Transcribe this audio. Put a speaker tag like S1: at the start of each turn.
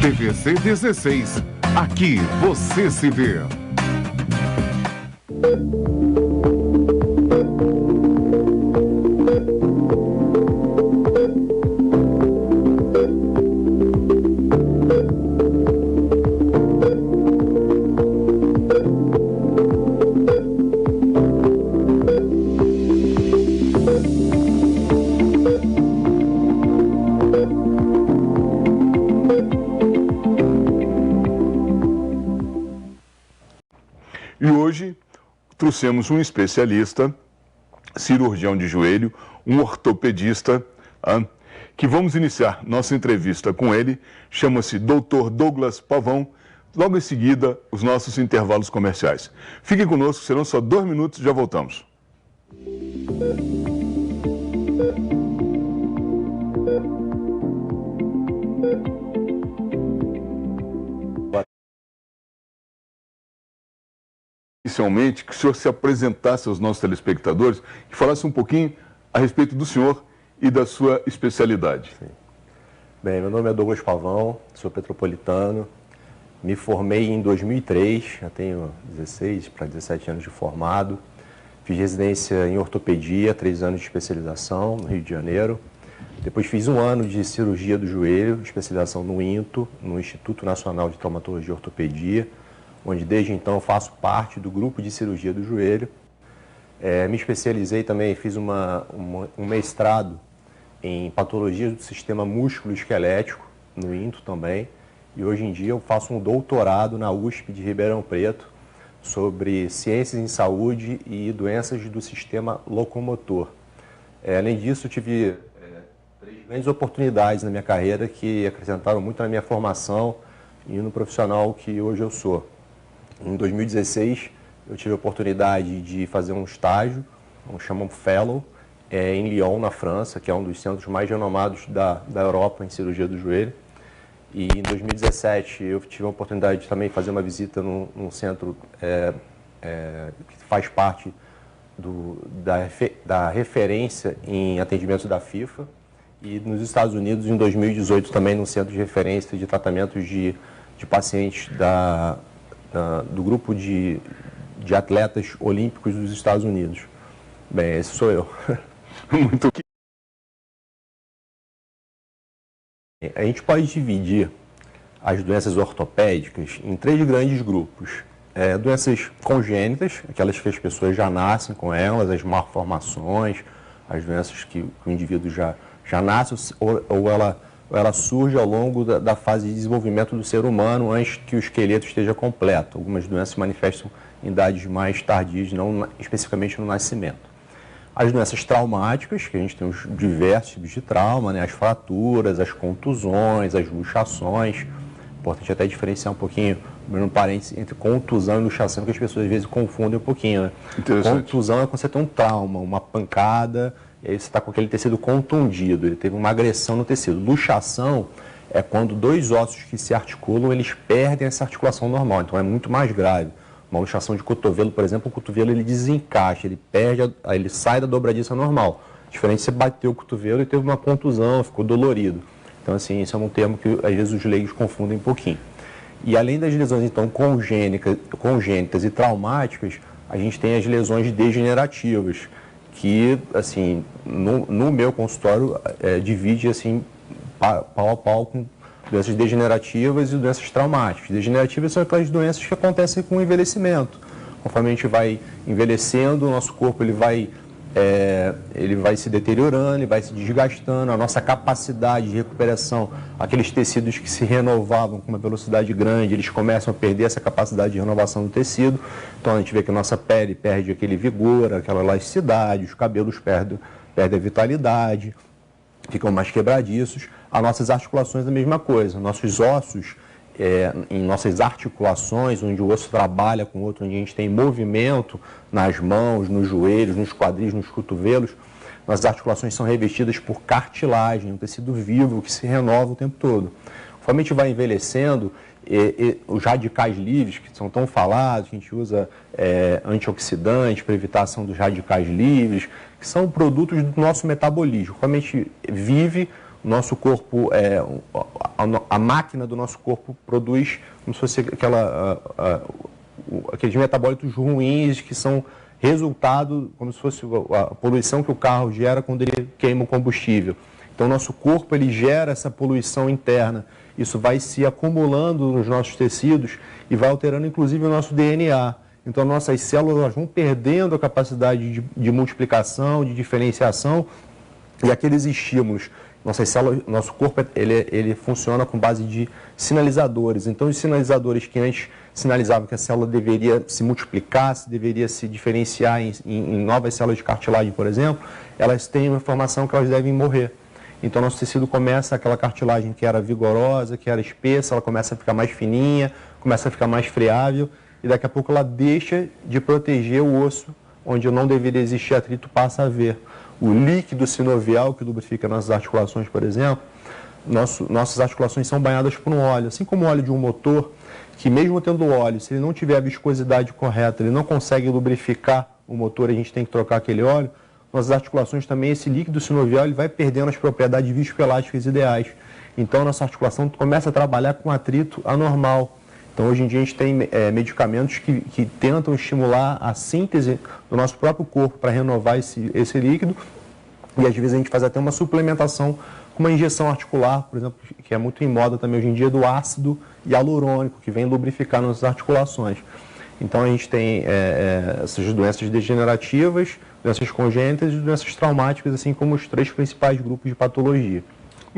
S1: TVC 16. Aqui você se vê.
S2: E hoje trouxemos um especialista, cirurgião de joelho, um ortopedista, que vamos iniciar nossa entrevista com ele. Chama-se Dr. Douglas Pavão. Logo em seguida, os nossos intervalos comerciais. Fiquem conosco, serão só 2 minutos e já voltamos. Inicialmente, que o senhor se apresentasse aos nossos telespectadores e falasse um pouquinho a respeito do senhor e da sua especialidade.
S3: Sim. Bem, meu nome é Douglas Pavão, sou petropolitano, me formei em 2003, já tenho 16 para 17 anos de formado, fiz residência em ortopedia, 3 anos de especialização no Rio de Janeiro, depois fiz 1 ano de cirurgia do joelho, especialização no INTO, no Instituto Nacional de Traumatologia e Ortopedia, onde desde então faço parte do grupo de cirurgia do joelho. Me especializei também, fiz um mestrado em patologias do sistema músculo-esquelético, no INTO também, e hoje em dia eu faço um doutorado na USP de Ribeirão Preto sobre ciências em saúde e doenças do sistema locomotor. Além disso, eu tive 3 grandes oportunidades na minha carreira que acrescentaram muito na minha formação e no profissional que hoje eu sou. Em 2016, eu tive a oportunidade de fazer um estágio, chamam Fellow, em Lyon, na França, que é um dos centros mais renomados da Europa em cirurgia do joelho. E em 2017, eu tive a oportunidade de também fazer uma visita num centro que faz parte da referência em atendimentos da FIFA. E nos Estados Unidos, em 2018, também num centro de referência de tratamentos de pacientes do grupo de atletas olímpicos dos Estados Unidos. Bem, esse sou eu.
S2: Muito.
S3: A gente pode dividir as doenças ortopédicas em 3 grandes grupos. Doenças congênitas, aquelas que as pessoas já nascem com elas, as malformações, as doenças que o indivíduo já nasce ou ela surge ao longo da fase de desenvolvimento do ser humano antes que o esqueleto esteja completo. Algumas doenças se manifestam em idades mais tardias, não especificamente no nascimento. As doenças traumáticas, que a gente tem os diversos tipos de trauma, né? As fraturas, as contusões, as luxações. Importante até diferenciar um pouquinho, abrindo um parênteses, entre contusão e luxação, que as pessoas às vezes confundem um pouquinho. Né? Contusão é quando você tem um trauma, uma pancada, e aí você está com aquele tecido contundido, ele teve uma agressão no tecido. Luxação é quando 2 ossos que se articulam, eles perdem essa articulação normal, então é muito mais grave. Uma luxação de cotovelo, por exemplo, o cotovelo ele desencaixa, ele sai da dobradiça normal. Diferente de você bateu o cotovelo e teve uma contusão, ficou dolorido. Então, assim, isso é um termo que às vezes os leigos confundem um pouquinho. E além das lesões, então, congênitas e traumáticas, a gente tem as lesões degenerativas, que, assim, no meu consultório, divide, assim, pau a pau com doenças degenerativas e doenças traumáticas. Degenerativas são aquelas doenças que acontecem com o envelhecimento. Conforme a gente vai envelhecendo, o nosso corpo ele vai se deteriorando, ele vai se desgastando, a nossa capacidade de recuperação, aqueles tecidos que se renovavam com uma velocidade grande, eles começam a perder essa capacidade de renovação do tecido. Então a gente vê que a nossa pele perde aquele vigor, aquela elasticidade, os cabelos perdem a vitalidade, ficam mais quebradiços. As nossas articulações a mesma coisa, nossos ossos, em nossas articulações, onde o osso trabalha com o outro, onde a gente tem movimento nas mãos, nos joelhos, nos quadris, nos cotovelos, nossas articulações são revestidas por cartilagem, um tecido vivo que se renova o tempo todo. Conforme a gente vai envelhecendo, os radicais livres, que são tão falados, a gente usa antioxidantes para evitação dos radicais livres, que são produtos do nosso metabolismo. Conforme a gente vive, Nosso corpo, a máquina do nosso corpo produz como se fosse aqueles metabólitos ruins que são resultado, como se fosse a poluição que o carro gera quando ele queima o combustível. Então, nosso corpo ele gera essa poluição interna. Isso vai se acumulando nos nossos tecidos e vai alterando, inclusive, o nosso DNA. Então, nossas células vão perdendo a capacidade de multiplicação, de diferenciação e aqueles estímulos. Nossas células, nosso corpo ele funciona com base de sinalizadores. Então, os sinalizadores que antes sinalizavam que a célula deveria se multiplicar, deveria se diferenciar em novas células de cartilagem, por exemplo, elas têm uma informação que elas devem morrer. Então, nosso tecido começa, aquela cartilagem que era vigorosa, que era espessa, ela começa a ficar mais fininha, começa a ficar mais friável, e daqui a pouco ela deixa de proteger o osso, onde não deveria existir atrito, passa a haver. O líquido sinovial que lubrifica nossas articulações, por exemplo, nossas articulações são banhadas por um óleo, assim como o óleo de um motor, que mesmo tendo óleo, se ele não tiver a viscosidade correta, ele não consegue lubrificar o motor, a gente tem que trocar aquele óleo. Nossas articulações também, esse líquido sinovial, ele vai perdendo as propriedades viscoelásticas ideais. Então, nossa articulação começa a trabalhar com atrito anormal. Então, hoje em dia, a gente tem medicamentos que tentam estimular a síntese do nosso próprio corpo para renovar esse líquido. E, às vezes, a gente faz até uma suplementação com uma injeção articular, por exemplo, que é muito em moda também hoje em dia, do ácido hialurônico, que vem lubrificar nossas articulações. Então, a gente tem essas doenças degenerativas, doenças congênitas e doenças traumáticas, assim como os 3 principais grupos de patologia.